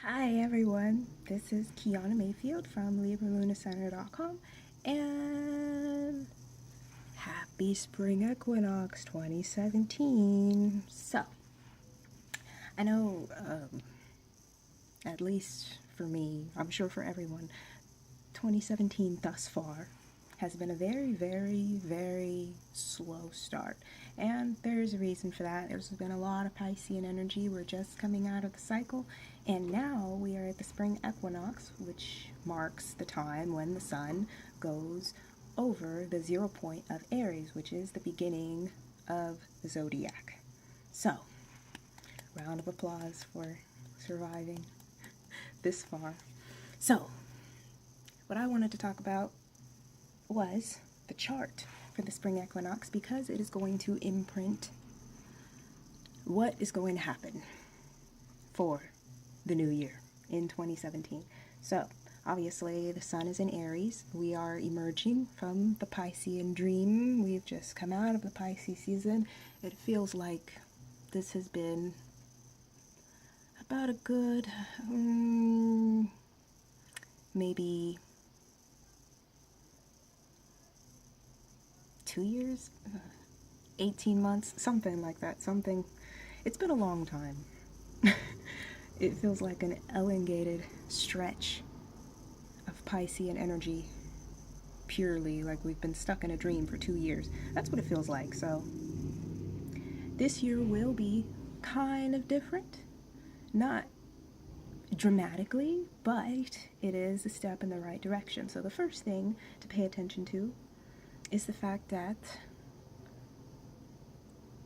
Hi everyone, this is Kiana Mayfield from LibraLunaCenter.com and happy spring equinox 2017. So, I know, at least for me, I'm sure for everyone, 2017 thus far has been a very, very, very slow start. And there's a reason for that. There's been a lot of Piscean energy. We're just coming out of the cycle. And now we are at the spring equinox, which marks the time when the sun goes over the 0 point of Aries, which is the beginning of the zodiac. So, round of applause for surviving this far. So, what I wanted to talk about was the chart for the spring equinox because it is going to imprint what is going to happen for the new year in 2017. So, obviously, the sun is in Aries. We are emerging from the Piscean dream. We've just come out of the Pisces season. It feels like this has been about a good, maybe 2 years, 18 months, something like that. It's been a long time. It feels like an elongated stretch of Piscean energy, purely like we've been stuck in a dream for 2 years. That's what it feels like. So this year will be kind of different, not dramatically, but it is a step in the right direction. So the first thing to pay attention to is the fact that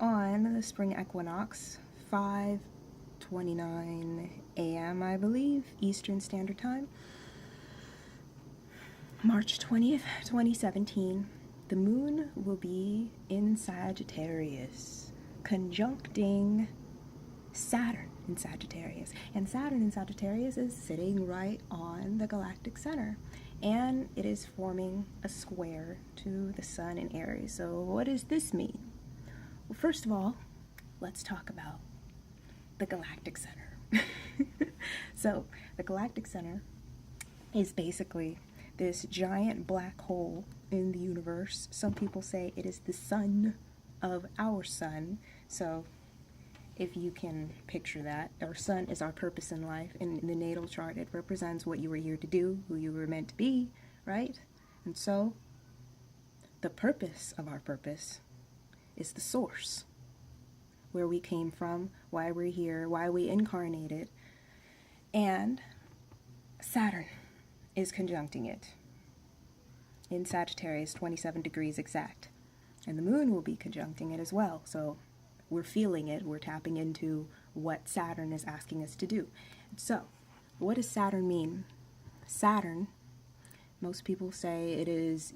on the spring equinox, 5:29 a.m., I believe, Eastern Standard Time, March 20th, 2017, the moon will be in Sagittarius, conjuncting Saturn in Sagittarius. And Saturn in Sagittarius is sitting right on the Galactic Center. And it is forming a square to the sun in Aries. So what does this mean? Well, first of all, let's talk about the Galactic Center. So the Galactic Center is basically this giant black hole in the universe. Some people say it is the sun of our sun. So if you can picture that, our sun is our purpose in life. In the natal chart, it represents what you were here to do, who you were meant to be, right? And so, the purpose of our purpose is the source, where we came from, why we're here, why we incarnated. And Saturn is conjuncting it in Sagittarius, 27 degrees exact. And the moon will be conjuncting it as well. So, we're feeling it, we're tapping into what Saturn is asking us to do. So, what does Saturn mean? Saturn, most people say it is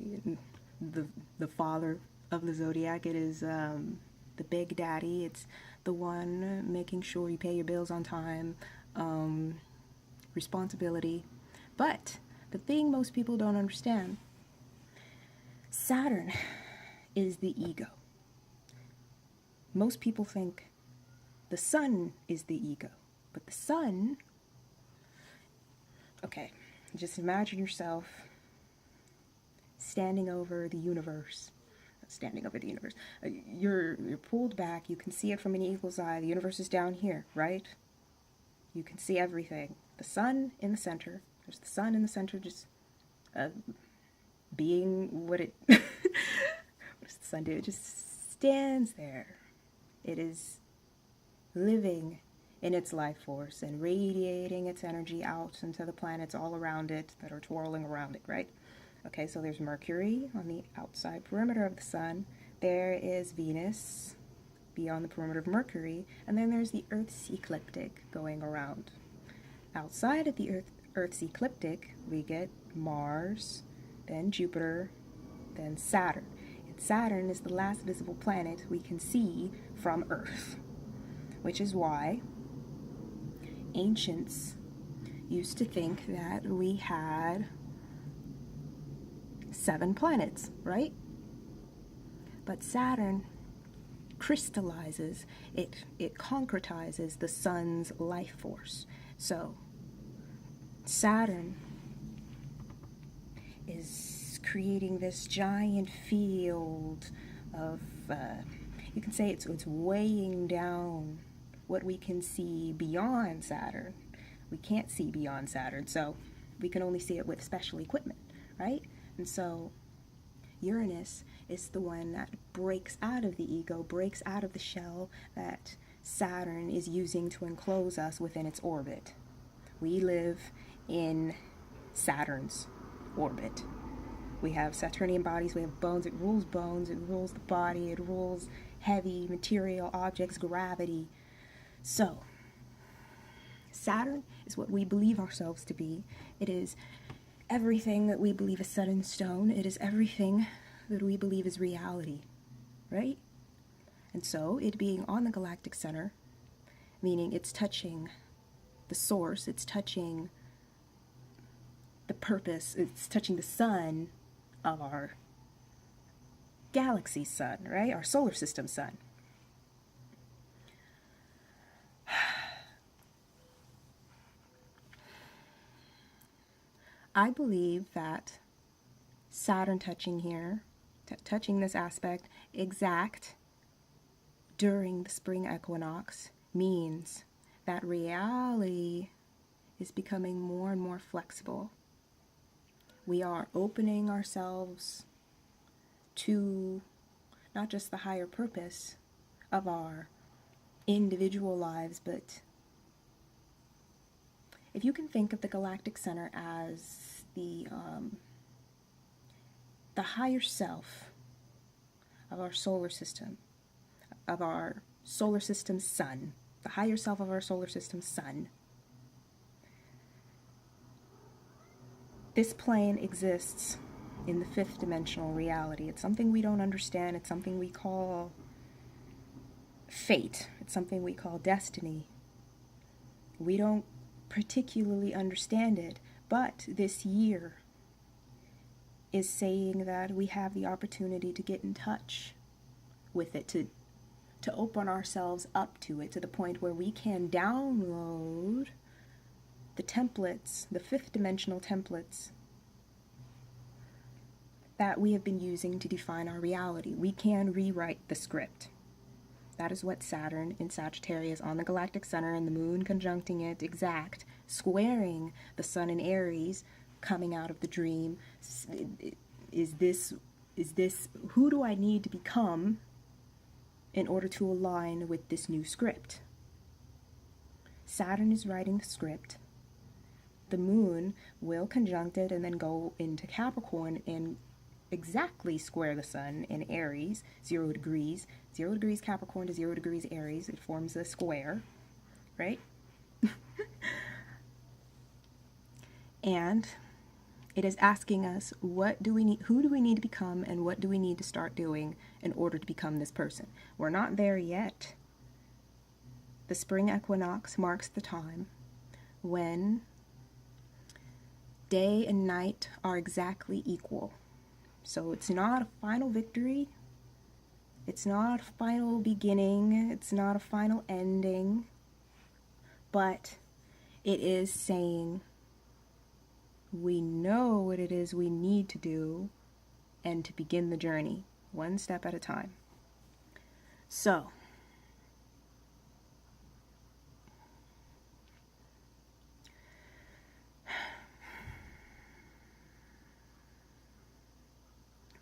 the father of the zodiac. It is the big daddy. It's the one making sure you pay your bills on time, responsibility. But the thing most people don't understand, Saturn is the ego. Most people think the sun is the ego, but the sun, okay, just imagine yourself standing over the universe. You're pulled back. You can see it from an eagle's eye. The universe is down here, right? You can see everything. The sun in the center. There's the sun in the center, just being what it. What does the sun do? It just stands there. It is living in its life force and radiating its energy out into the planets all around it that are twirling around it, right? Okay, so there's Mercury on the outside perimeter of the sun. There is Venus beyond the perimeter of Mercury. And then there's the Earth's ecliptic going around. Outside of the Earth's ecliptic, we get Mars, then Jupiter, then Saturn. Saturn is the last visible planet we can see from Earth, which is why ancients used to think that we had 7 planets, right? But Saturn crystallizes, it concretizes the sun's life force. So Saturn is creating this giant field of, you can say it's weighing down what we can see beyond Saturn. We can't see beyond Saturn, so we can only see it with special equipment, right? And so Uranus is the one that breaks out of the ego, breaks out of the shell that Saturn is using to enclose us within its orbit. We live in Saturn's orbit. We have Saturnian bodies, we have bones, it rules the body, it rules heavy material objects, gravity. So, Saturn is what we believe ourselves to be. It is everything that we believe is set in stone. It is everything that we believe is reality, right? And so, it being on the Galactic Center, meaning it's touching the source, it's touching the purpose, it's touching the sun of our galaxy sun, right? Our solar system sun. I believe that Saturn touching here, touching this aspect exact during the spring equinox, means that reality is becoming more and more flexible. We are opening ourselves to not just the higher purpose of our individual lives, but if you can think of the Galactic Center as the higher self of our solar system, sun, the higher self of our solar system sun. This plane exists in the fifth dimensional reality. It's something we don't understand. It's something we call fate. It's something we call destiny. We don't particularly understand it, but this year is saying that we have the opportunity to get in touch with it, to open ourselves up to it, to the point where we can download the templates, the fifth dimensional templates that we have been using to define our reality. We can rewrite the script. That is what Saturn in Sagittarius on the Galactic Center and the moon conjuncting it exact, squaring the sun in Aries, coming out of the dream. Is this, who do I need to become in order to align with this new script? Saturn is writing the script. The moon will conjunct it and then go into Capricorn and exactly square the sun in Aries, 0 degrees. 0 degrees Capricorn to 0 degrees Aries. It forms a square, right? And it is asking us, what do we need, who do we need to become, and what do we need to start doing in order to become this person? We're not there yet. The spring equinox marks the time when day and night are exactly equal. So it's not a final victory, it's not a final beginning, it's not a final ending, but it is saying we know what it is we need to do and to begin the journey, one step at a time. So,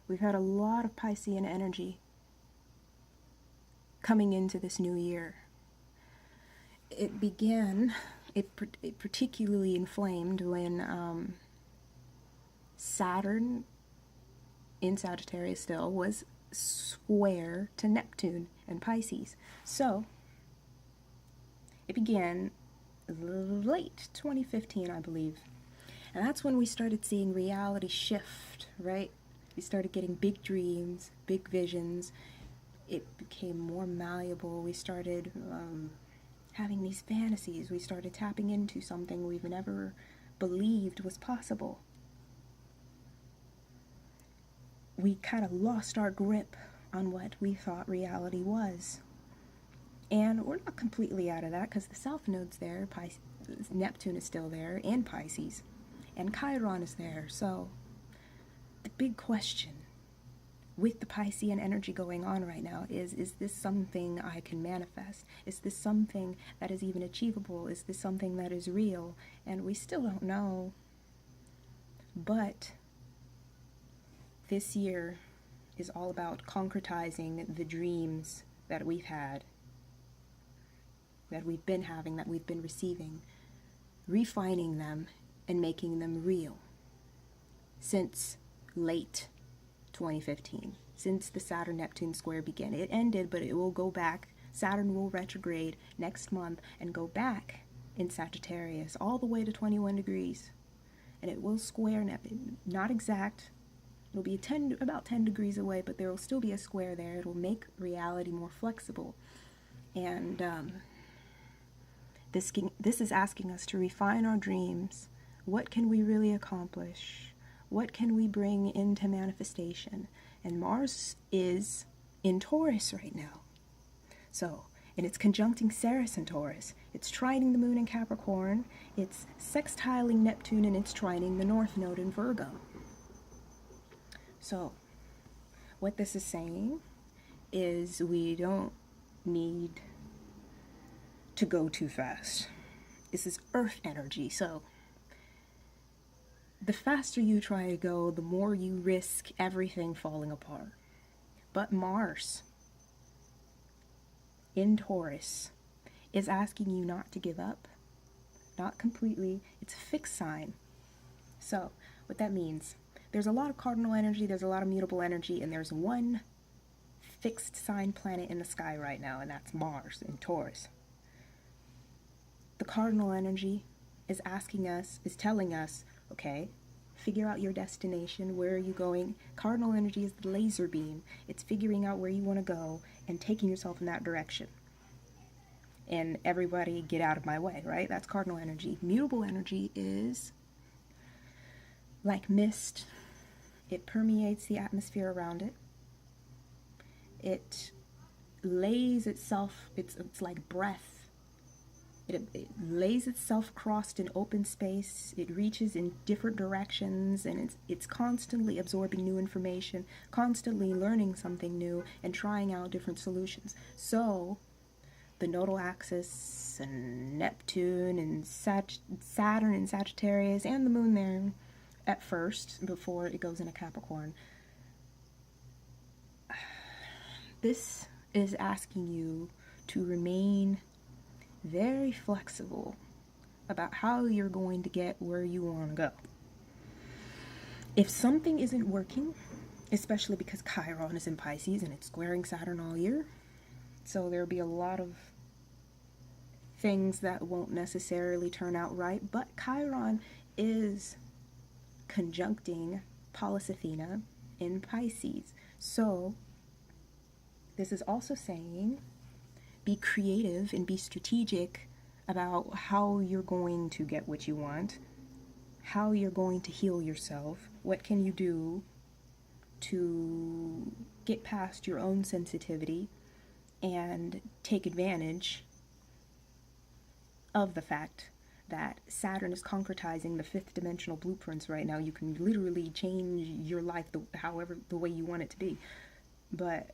we've had a lot of Piscean energy coming into this new year. It began, it particularly inflamed when Saturn in Sagittarius still was square to Neptune and Pisces. So it began late 2015, I believe. And that's when we started seeing reality shift, right? We started getting big dreams, big visions. It became more malleable. We started having these fantasies. We started tapping into something we've never believed was possible. We kind of lost our grip on what we thought reality was. And we're not completely out of that because the South Node's there, Neptune is still there, and Pisces. And Chiron is there. So the big question with the Piscean energy going on right now is this something I can manifest? Is this something that is even achievable? Is this something that is real? And we still don't know. But this year is all about concretizing the dreams that we've had, that we've been having, that we've been receiving, refining them and making them real since late 2015, since the Saturn-Neptune square began. It ended, but it will go back. Saturn will retrograde next month and go back in Sagittarius all the way to 21 degrees. And it will square, not exact, it'll be about 10 degrees away, but there will still be a square there. It'll make reality more flexible. And this is asking us to refine our dreams. What can we really accomplish? What can we bring into manifestation? And Mars is in Taurus right now. So, and it's conjuncting Ceres in Taurus. It's trining the moon in Capricorn. It's sextiling Neptune, and it's trining the North Node in Virgo. So, what this is saying is we don't need to go too fast. This is Earth energy, so the faster you try to go, the more you risk everything falling apart. But Mars in Taurus is asking you not to give up, not completely. It's a fixed sign. So what that means, there's a lot of cardinal energy, there's a lot of mutable energy, and there's one fixed sign planet in the sky right now, and that's Mars in Taurus. The cardinal energy is telling us, okay, figure out your destination. Where are you going? Cardinal energy is the laser beam. It's figuring out where you want to go and taking yourself in that direction. And everybody get out of my way, right? That's cardinal energy. Mutable energy is like mist. It permeates the atmosphere around it. It lays itself, it's like breath. It lays itself across an open space. It reaches in different directions, and it's constantly absorbing new information, constantly learning something new, and trying out different solutions. So the nodal axis and Neptune and Saturn and Sagittarius and the moon there at first, before it goes into Capricorn, this is asking you to remain very flexible about how you're going to get where you want to go. If something isn't working, especially because Chiron is in Pisces and it's squaring Saturn all year, so there'll be a lot of things that won't necessarily turn out right, but Chiron is conjuncting Pallas Athena in Pisces. So this is also saying be creative and be strategic about how you're going to get what you want, how you're going to heal yourself, what can you do to get past your own sensitivity and take advantage of the fact that Saturn is concretizing the fifth dimensional blueprints right now. You can literally change your life the way you want it to be. But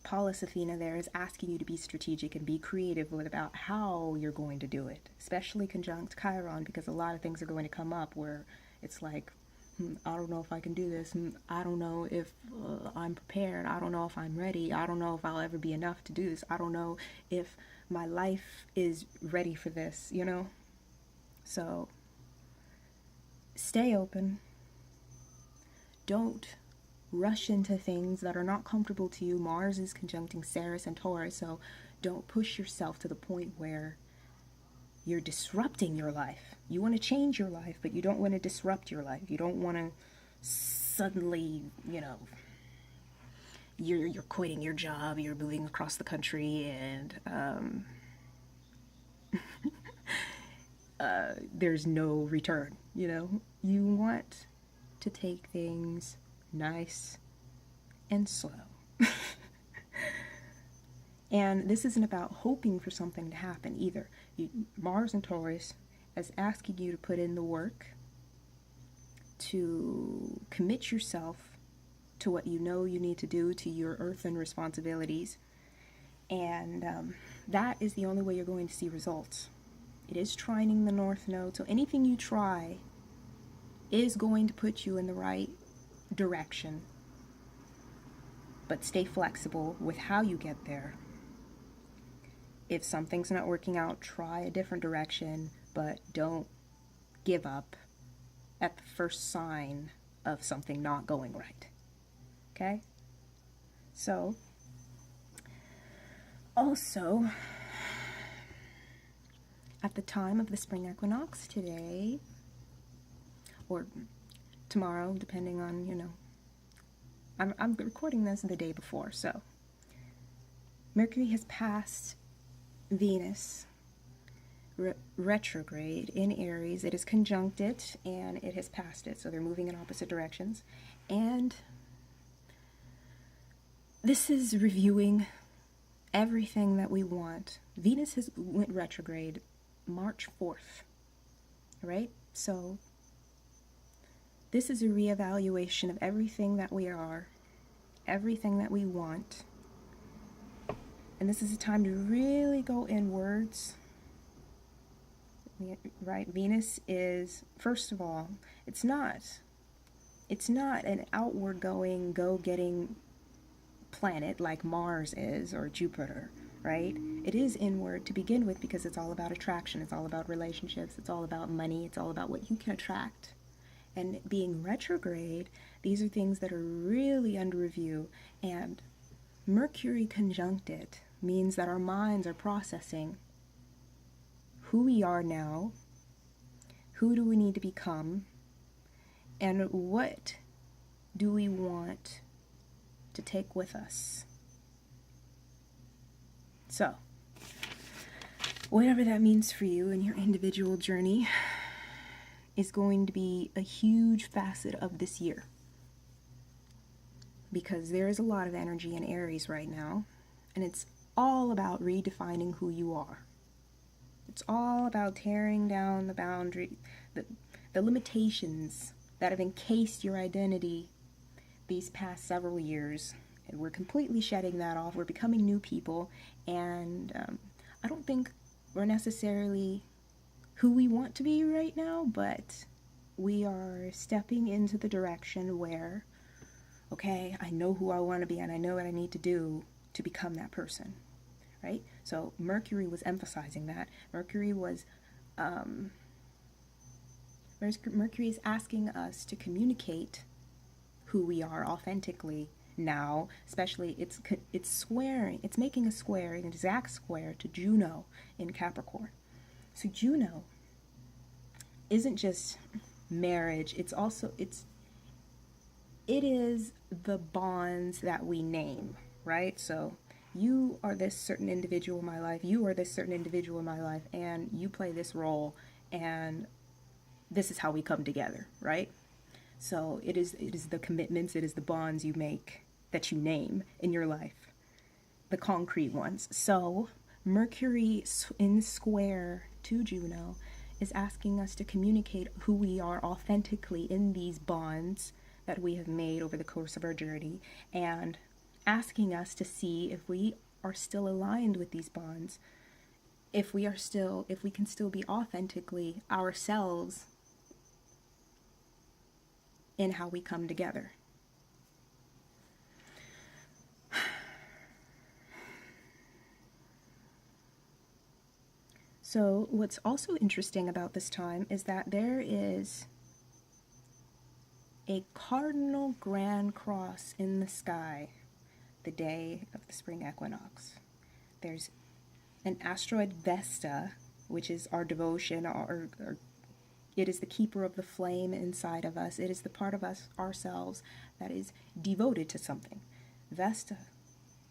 Pallas Athena there is asking you to be strategic and be creative about how you're going to do it, especially conjunct Chiron, because a lot of things are going to come up where it's like, I don't know if I can do this, I don't know if I'm prepared, I don't know if I'm ready, I don't know if I'll ever be enough to do this, I don't know if my life is ready for this, you know? So stay open. Don't rush into things that are not comfortable to you. Mars is conjuncting Ceres and Taurus, so don't push yourself to the point where you're disrupting your life. You want to change your life, but you don't want to disrupt your life. You don't want to suddenly, you're quitting your job, you're moving across the country, and there's no return, You want to take things nice and slow. And this isn't about hoping for something to happen either. Mars and Taurus is asking you to put in the work, to commit yourself to what you know you need to do, to your earthen responsibilities. And that is the only way you're going to see results. It is trining the North Node, so anything you try is going to put you in the right direction. But stay flexible with how you get there. If something's not working out, try a different direction, but don't give up at the first sign of something not going right. Okay? So, also, at the time of the spring equinox today, or tomorrow, depending on, I'm recording this the day before, so Mercury has passed Venus retrograde in Aries. It is conjunct it, and it has passed it, so they're moving in opposite directions. And this is reviewing everything that we want. Venus went retrograde March 4th, right? So this is a reevaluation of everything that we are, everything that we want. And this is a time to really go inwards, right? Venus is, first of all, it's not an outward going, go-getting planet like Mars is, or Jupiter, right? It is inward to begin with because it's all about attraction, it's all about relationships, it's all about money, it's all about what you can attract. And being retrograde, these are things that are really under review, and Mercury conjunct it means that our minds are processing who we are now, who do we need to become, and what do we want to take with us. So, whatever that means for you in your individual journey is going to be a huge facet of this year, because there is a lot of energy in Aries right now, and it's all about redefining who you are. It's all about tearing down the boundary, the limitations that have encased your identity these past several years. And we're completely shedding that off. We're becoming new people, and I don't think we're necessarily who we want to be right now, but we are stepping into the direction where, okay, I know who I want to be, and I know what I need to do to become that person, right? So Mercury was emphasizing that. Mercury is asking us to communicate who we are authentically now, especially it's making a square, an exact square to Juno in Capricorn. So Juno isn't just marriage, it is the bonds that we name, right? So you are this certain individual in my life, you are this certain individual in my life, and you play this role, and this is how we come together, right? So it is the commitments, it is the bonds you make that you name in your life, the concrete ones. So Mercury in square to Juno is asking us to communicate who we are authentically in these bonds that we have made over the course of our journey, and asking us to see if we are still aligned with these bonds, if we can still be authentically ourselves in how we come together. So what's also interesting about this time is that there is a cardinal grand cross in the sky the day of the spring equinox. There's an asteroid Vesta, which is our devotion, or it is the keeper of the flame inside of us. It is the part of us, ourselves, that is devoted to something. Vesta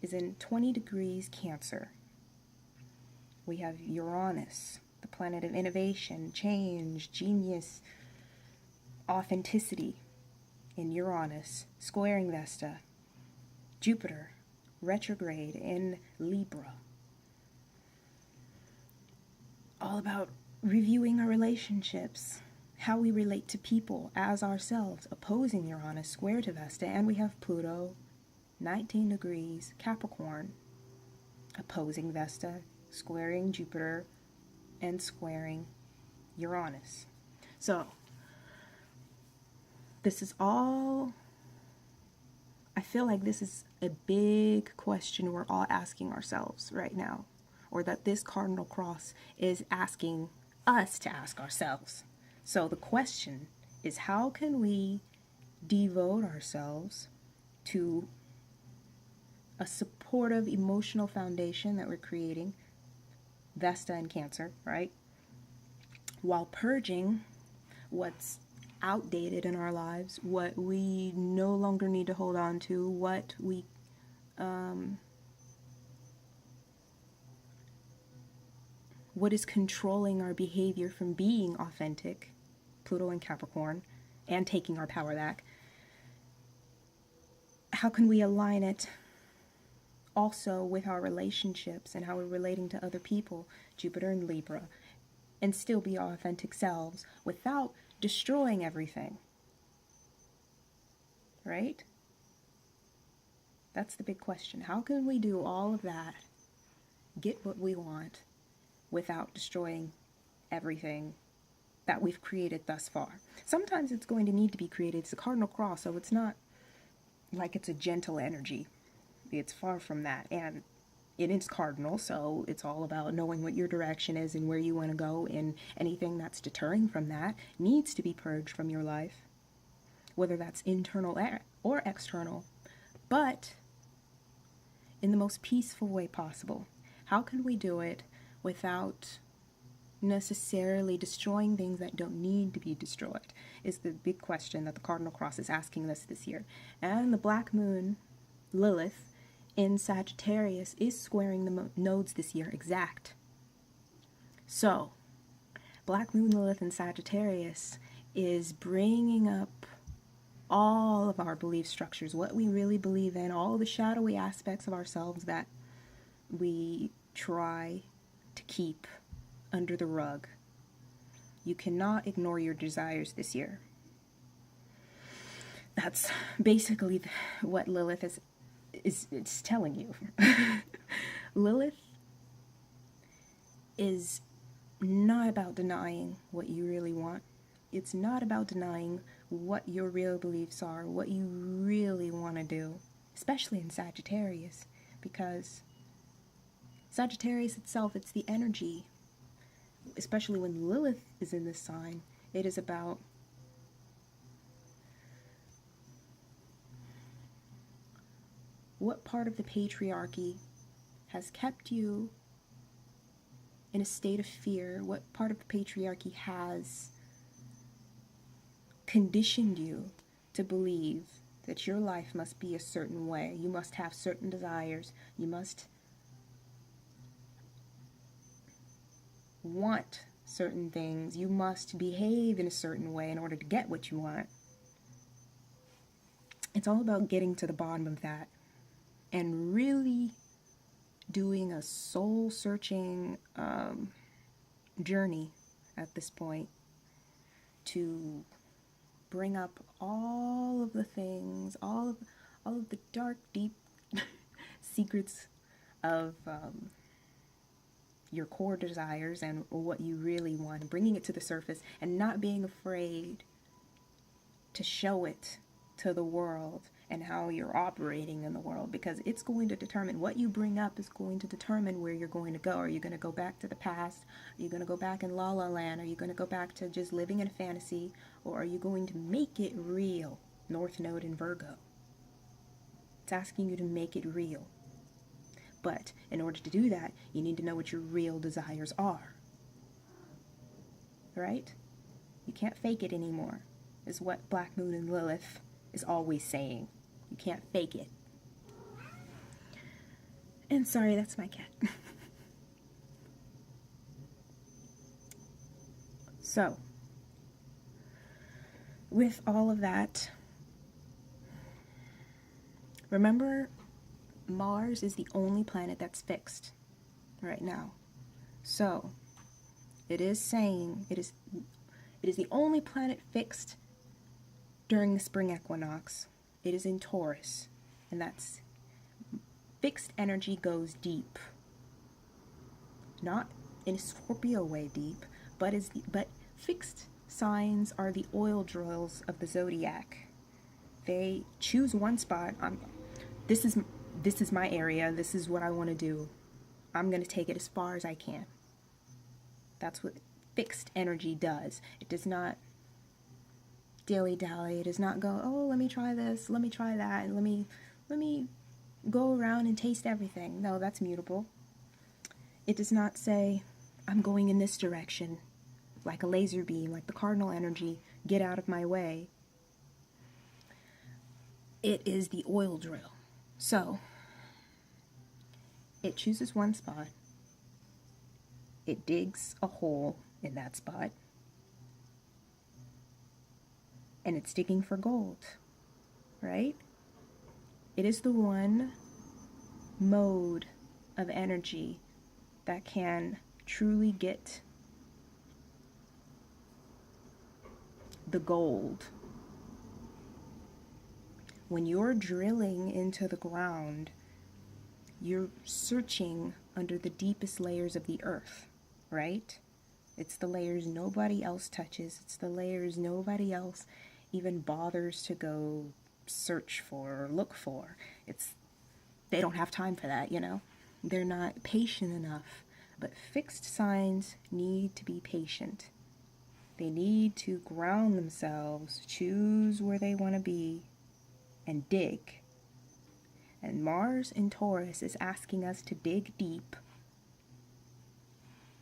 is in 20 degrees Cancer. We have Uranus, the planet of innovation, change, genius, authenticity, in Uranus, squaring Vesta. Jupiter, retrograde in Libra. All about reviewing our relationships, how we relate to people as ourselves, opposing Uranus square to Vesta, and we have Pluto, 19 degrees, Capricorn, opposing Vesta, squaring Jupiter, and squaring Uranus. So, this is all, I feel like this is a big question we're all asking ourselves right now, or that this cardinal cross is asking us to ask ourselves. So the question is, how can we devote ourselves to a supportive emotional foundation that we're creating, Vesta and Cancer, right? While purging what's outdated in our lives, what we no longer need to hold on to, what is controlling our behavior from being authentic, Pluto and Capricorn, and taking our power back. How can we align it also with our relationships and how we're relating to other people, Jupiter and Libra, and still be our authentic selves without destroying everything? Right? That's the big question. How can we do all of that, get what we want, without destroying everything that we've created thus far? Sometimes it's going to need to be created. It's a cardinal cross, so it's not like it's a gentle energy. It's far from that. And it is cardinal, so it's all about knowing what your direction is and where you want to go, and anything that's deterring from that needs to be purged from your life, whether that's internal or external, but in the most peaceful way possible. How can we do it without necessarily destroying things that don't need to be destroyed, is the big question that the cardinal cross is asking us this year. And the black moon, Lilith, in Sagittarius is squaring the nodes this year, exact. So, black moon Lilith in Sagittarius is bringing up all of our belief structures, what we really believe in, all the shadowy aspects of ourselves that we try to keep under the rug. You cannot ignore your desires this year. That's basically what Lilith is it's telling you. Lilith is not about denying what you really want. It's not about denying what your real beliefs are, what you really want to do, especially in Sagittarius, because Sagittarius itself, it's the energy, especially when Lilith is in this sign. It is about what part of the patriarchy has kept you in a state of fear, what part of the patriarchy has conditioned you to believe that your life must be a certain way, you must have certain desires, you must want certain things, you must behave in a certain way in order to get what you want. It's all about getting to the bottom of that and really doing a soul-searching journey at this point to bring up all of the things, all of the dark, deep secrets of your core desires and what you really want, bringing it to the surface and not being afraid to show it to the world and how you're operating in the world, because it's going to determine what you bring up, is going to determine where you're going to go. Are you going to go back to the past? Are you going to go back in La La Land? Are you going to go back to just living in a fantasy? Or are you going to make it real? North Node in Virgo. It's asking you to make it real. But in order to do that, you need to know what your real desires are. Right? You can't fake it anymore, is what Black Moon and Lilith is always saying. You can't fake it. And sorry, that's my cat. So, with all of that, remember Mars is the only planet that's fixed right now. So it is saying it is the only planet fixed during the spring equinox. It is in Taurus, and that's fixed energy goes deep. Not in a Scorpio way deep, but fixed signs are the oil drills of the zodiac. They choose one spot. This is my area. This is what I want to do. I'm going to take it as far as I can. That's what fixed energy does. It does not dilly-dally. It does not go, oh, let me try this, let me try that, and let me go around and taste everything. No, that's mutable. It does not say, I'm going in this direction, like a laser beam, like the cardinal energy, get out of my way. It is the oil drill. So, it chooses one spot. It digs a hole in that spot. And it's digging for gold, right? It is the one mode of energy that can truly get the gold. When you're drilling into the ground, you're searching under the deepest layers of the earth, right? It's the layers nobody else touches. It's the layers nobody else even bothers to go search for or look for. They don't have time for that, you know? They're not patient enough. But fixed signs need to be patient. They need to ground themselves, choose where they want to be, and dig. And Mars in Taurus is asking us to dig deep.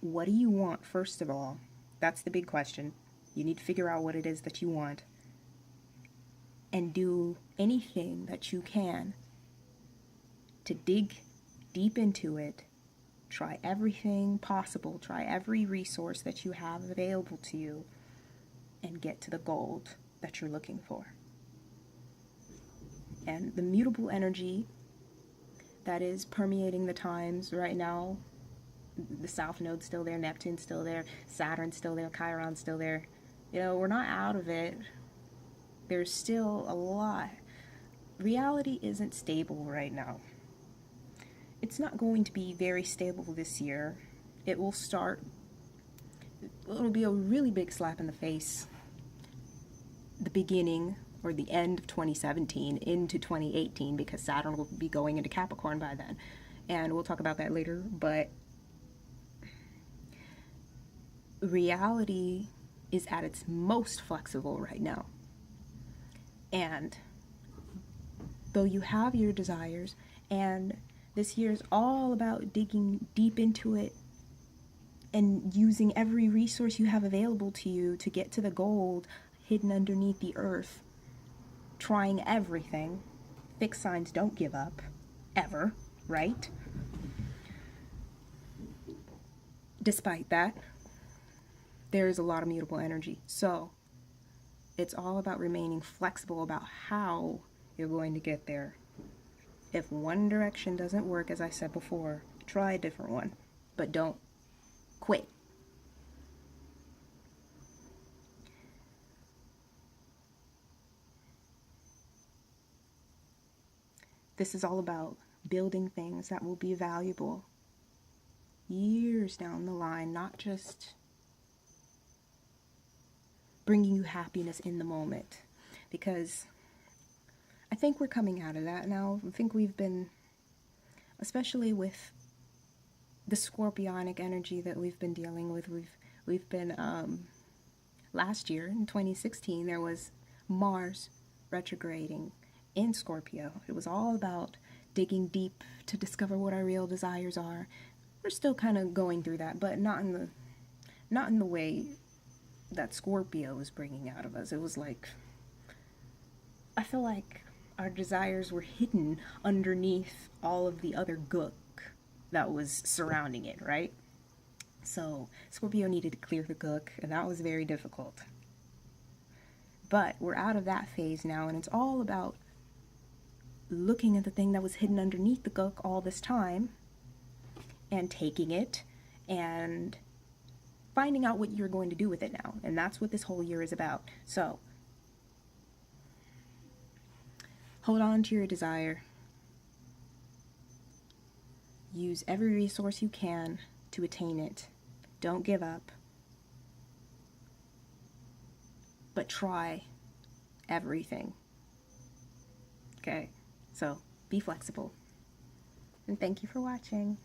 What do you want, first of all? That's the big question. You need to figure out what it is that you want. And do anything that you can to dig deep into it. Try everything possible. Try every resource that you have available to you and get to the gold that you're looking for. And the mutable energy that is permeating the times right now, the South Node's still there, Neptune's still there, Saturn's still there, Chiron's still there. You know, we're not out of it. There's still a lot. Reality isn't stable right now. It's not going to be very stable this year. It'll be a really big slap in the face the beginning or the end of 2017 into 2018, because Saturn will be going into Capricorn by then. And we'll talk about that later, but reality is at its most flexible right now. And though you have your desires, and this year is all about digging deep into it and using every resource you have available to you to get to the gold hidden underneath the earth, trying everything. Fixed signs don't give up, ever, right? Despite that, there is a lot of mutable energy. So it's all about remaining flexible about how you're going to get there. If one direction doesn't work, as I said before, try a different one, but don't quit. This is all about building things that will be valuable years down the line, not just bringing you happiness in the moment. Because I think we're coming out of that now. I think we've been, especially with the scorpionic energy that we've been dealing with, we've been, last year in 2016, there was Mars retrograding in Scorpio. It was all about digging deep to discover what our real desires are. We're still kind of going through that, but not in the way that Scorpio was bringing out of us. It was like, I feel like our desires were hidden underneath all of the other gook that was surrounding it, right? So Scorpio needed to clear the gook, and that was very difficult. But we're out of that phase now, and it's all about looking at the thing that was hidden underneath the gook all this time and taking it and finding out what you're going to do with it now. And that's what this whole year is about. So hold on to your desire. Use every resource you can to attain it. Don't give up. But try everything. Okay? So be flexible. And thank you for watching.